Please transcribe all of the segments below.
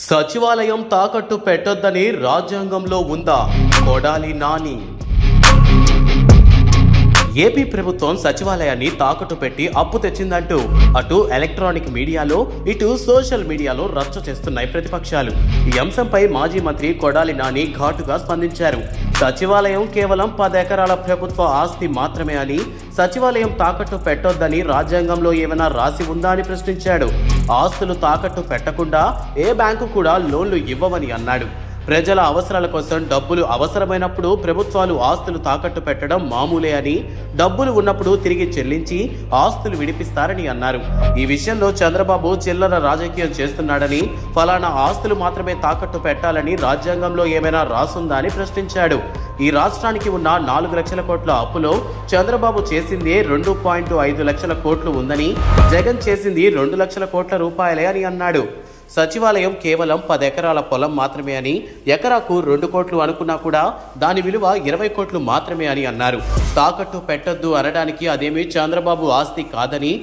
సచివాలయం తాకట్టు పెట్టొద్దని రాజ్యాంగంలో ఉందా? కొడాలి నాని. ఏపీ ప్రభుత్వం సచివాలయాన్ని తాకట్టు పెట్టి అప్పు తెచ్చిందంటూ అటు ఎలక్ట్రానిక్ మీడియాలో ఇటు సోషల్ మీడియాలో రచ్చ చేస్తున్నాయి ప్రతిపక్షాలు. ఈ అంశంపై మాజీ మంత్రి కొడాలి నాని ఘాటుగా స్పందించారు. సచివాలయం కేవలం 10 ఎకరాల ప్రభుత్వ ఆస్తి మాత్రమే అని, సచివాలయం తాకట్టు పెట్టొద్దని రాజ్యాంగంలో ఏమైనా రాసి ఉందా అని ప్రశ్నించాడు. ఆస్తులు తాకట్టు పెట్టకుండా ఏ బ్యాంకు కూడా లోన్లు ఇవ్వవని అన్నాడు. ప్రజల అవసరాల కోసం డబ్బులు అవసరమైనప్పుడు ప్రభుత్వాలు ఆస్తులు తాకట్టు పెట్టడం మామూలే అని, డబ్బులు ఉన్నప్పుడు తిరిగి చెల్లించి ఆస్తులు విడిపిస్తారని అన్నారు. ఈ విషయంలో చంద్రబాబు చిల్లర రాజకీయం చేస్తున్నాడని, ఫలానా ఆస్తులు మాత్రమే తాకట్టు పెట్టాలని రాజ్యాంగంలో ఏమైనా రాసుందా అని ప్రశ్నించాడు. ఈ రాష్ట్రానికి ఉన్న 4 లక్షల కోట్ల అప్పులో చంద్రబాబు చేసిందే 2.5 లక్షల కోట్లు ఉందని, జగన్ చేసింది 2 లక్షల కోట్ల రూపాయలే అని అన్నాడు. సచివాలయం కేవలం 10 ఎకరాల పొలం మాత్రమే అని, ఎకరాకు 2 కోట్లు అనుకున్నా కూడా దాని విలువ 20 కోట్లు మాత్రమే అని అన్నారు. తాకట్టు పెట్టొద్దు అనడానికి అదేమీ చంద్రబాబు ఆస్తి కాదని,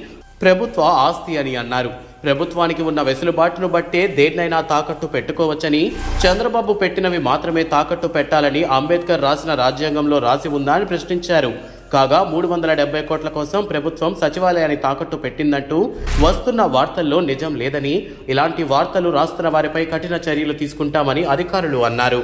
ప్రభుత్వ ఆస్తి అని అన్నారు. ప్రభుత్వానికి ఉన్న వెసులుబాటును బట్టే దేన్నైనా తాకట్టు పెట్టుకోవచ్చని, చంద్రబాబు పెట్టినవి మాత్రమే తాకట్టు పెట్టాలని అంబేద్కర్ రాసిన రాజ్యాంగంలో రాసి ఉందా అని ప్రశ్నించారు. కాగా 370 కోట్ల కోసం ప్రభుత్వం సచివాలయాన్ని తాకట్టు పెట్టిందంటూ వస్తున్న వార్తల్లో నిజం లేదని, ఇలాంటి వార్తలు రాస్తున్న వారిపై కఠిన చర్యలు తీసుకుంటామని అధికారులు అన్నారు.